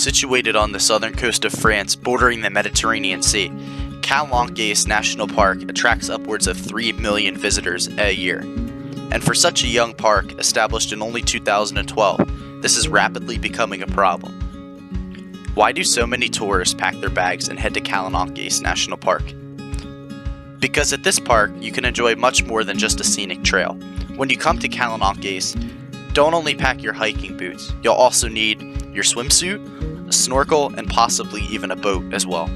Situated on the southern coast of France, bordering the Mediterranean Sea, Calanques National Park attracts upwards of 3 million visitors a year. And for such a young park, established in only 2012, this is rapidly becoming a problem. Why do so many tourists pack their bags and head to Calanques National Park? Because at this park, you can enjoy much more than just a scenic trail. When you come to Calanques, don't only pack your hiking boots, you'll also need your swimsuit, a snorkel, and possibly even a boat as well.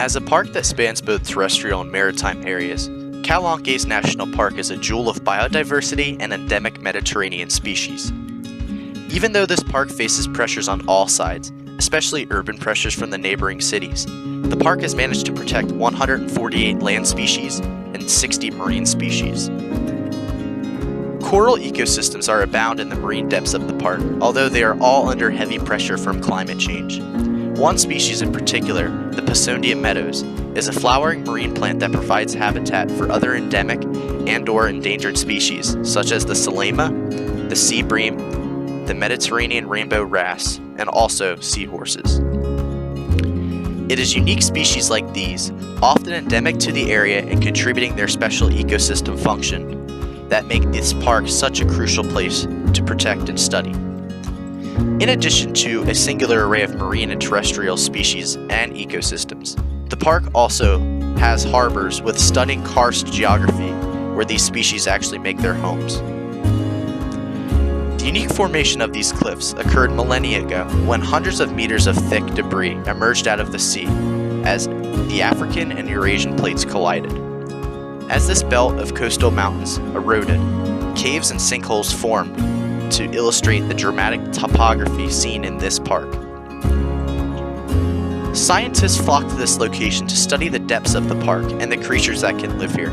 As a park that spans both terrestrial and maritime areas, Calanques National Park is a jewel of biodiversity and endemic Mediterranean species. Even though this park faces pressures on all sides, especially urban pressures from the neighboring cities, the park has managed to protect 148 land species and 60 marine species. Coral ecosystems are abound in the marine depths of the park, although they are all under heavy pressure from climate change. One species in particular, the Pisondia meadows, is a flowering marine plant that provides habitat for other endemic and/or endangered species, such as the salama, the sea bream, the Mediterranean rainbow wrasse, and also seahorses. It is unique species like these, often endemic to the area and contributing their special ecosystem function, that make this park such a crucial place to protect and study. In addition to a singular array of marine and terrestrial species and ecosystems, the park also has harbors with stunning karst geography where these species actually make their homes. The unique formation of these cliffs occurred millennia ago when hundreds of meters of thick debris emerged out of the sea as the African and Eurasian plates collided. As this belt of coastal mountains eroded, caves and sinkholes formed to illustrate the dramatic topography seen in this park. Scientists flock to this location to study the depths of the park and the creatures that can live here.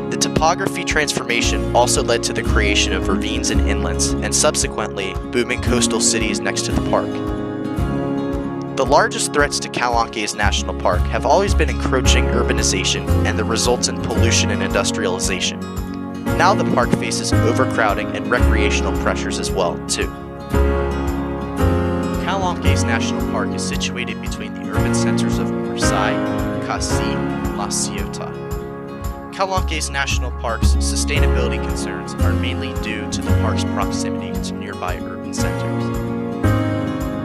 The topography transformation also led to the creation of ravines and inlets, and subsequently booming coastal cities next to the park. The largest threats to Calanques National Park have always been encroaching urbanization and the resultant pollution and industrialization. Now the park faces overcrowding and recreational pressures as well, too. Calanques National Park is situated between the urban centers of Marseille, Cassis, and La Ciotat. Calanques National Park's sustainability concerns are mainly due to the park's proximity to nearby urban centers.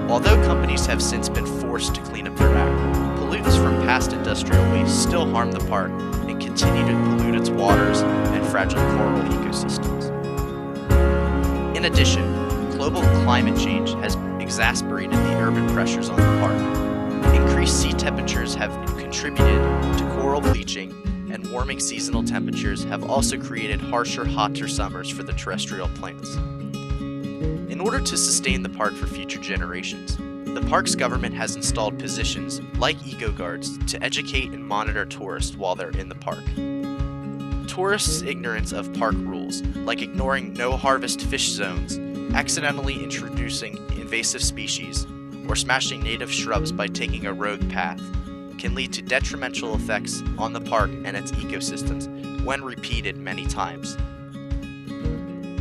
Although companies have since been forced to clean up their act, pollutants from past industrial waste still harm the park and continue to pollute its waters and fragile coral ecosystems. In addition, global climate change has exacerbated the urban pressures on the park. Increased sea temperatures have contributed to coral bleaching, and warming seasonal temperatures have also created harsher, hotter summers for the terrestrial plants. In order to sustain the park for future generations, the park's government has installed positions like eco-guards to educate and monitor tourists while they're in the park. Tourists' ignorance of park rules, like ignoring no-harvest fish zones, accidentally introducing invasive species, or smashing native shrubs by taking a rogue path, can lead to detrimental effects on the park and its ecosystems when repeated many times.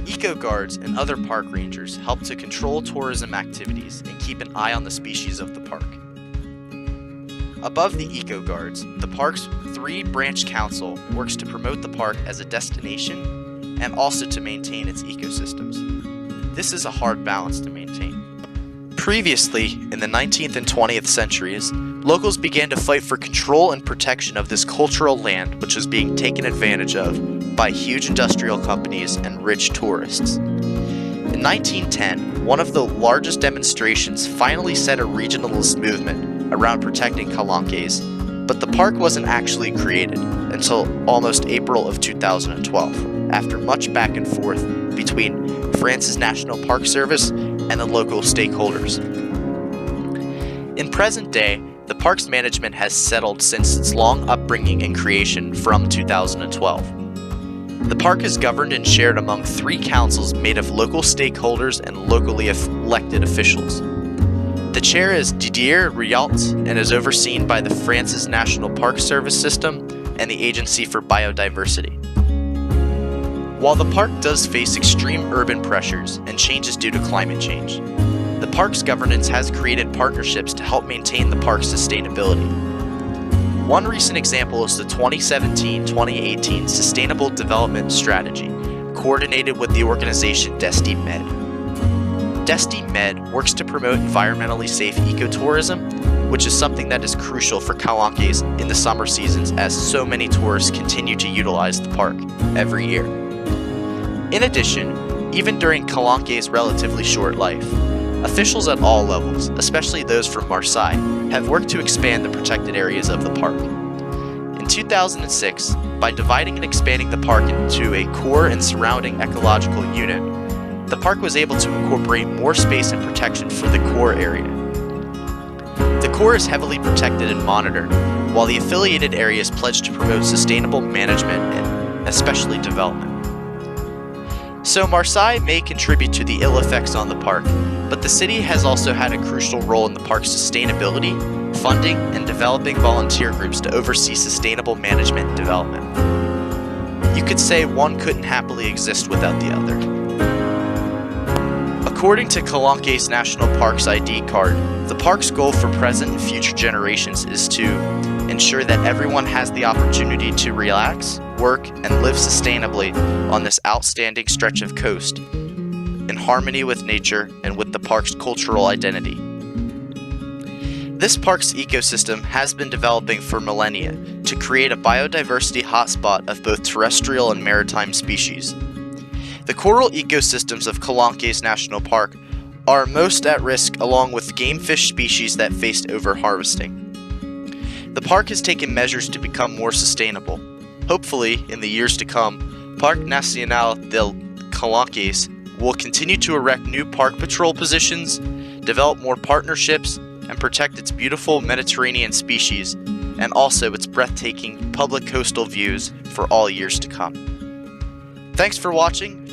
Eco-guards and other park rangers help to control tourism activities and keep an eye on the species of the park. Above the eco-guards, the park's 3-branch council works to promote the park as a destination and also to maintain its ecosystems. This is a hard balance to maintain. Previously, in the 19th and 20th centuries, locals began to fight for control and protection of this cultural land which was being taken advantage of by huge industrial companies and rich tourists. In 1910, one of the largest demonstrations finally set a regionalist movement around protecting Calanques, but the park wasn't actually created until almost April of 2012, after much back and forth between France's National Park Service and the local stakeholders. In present day, the park's management has settled since its long upbringing and creation from 2012. The park is governed and shared among 3 councils made of local stakeholders and locally elected officials. The chair is Didier Riault and is overseen by the France's National Park Service System and the Agency for Biodiversity. While the park does face extreme urban pressures and changes due to climate change, the park's governance has created partnerships to help maintain the park's sustainability. One recent example is the 2017-2018 Sustainable Development Strategy, coordinated with the organization Desti Med. Desti Med works to promote environmentally safe ecotourism, which is something that is crucial for Calanques in the summer seasons as so many tourists continue to utilize the park every year. In addition, even during Calanques' relatively short life, officials at all levels, especially those from Marseille, have worked to expand the protected areas of the park. In 2006, by dividing and expanding the park into a core and surrounding ecological unit, the park was able to incorporate more space and protection for the core area. The core is heavily protected and monitored, while the affiliated areas pledge to promote sustainable management and especially development. So Marseille may contribute to the ill effects on the park, but the city has also had a crucial role in the park's sustainability, funding, and developing volunteer groups to oversee sustainable management and development. You could say one couldn't happily exist without the other. According to Calanques National Park's ID card, the park's goal for present and future generations is to ensure that everyone has the opportunity to relax, work, and live sustainably on this outstanding stretch of coast, in harmony with nature and with the park's cultural identity. This park's ecosystem has been developing for millennia to create a biodiversity hotspot of both terrestrial and maritime species. The coral ecosystems of Calanques National Park are most at risk, along with game fish species that faced overharvesting. The park has taken measures to become more sustainable. Hopefully, in the years to come, Parc National des Calanques will continue to erect new park patrol positions, develop more partnerships, and protect its beautiful Mediterranean species, and also its breathtaking public coastal views for all years to come. Thanks for watching.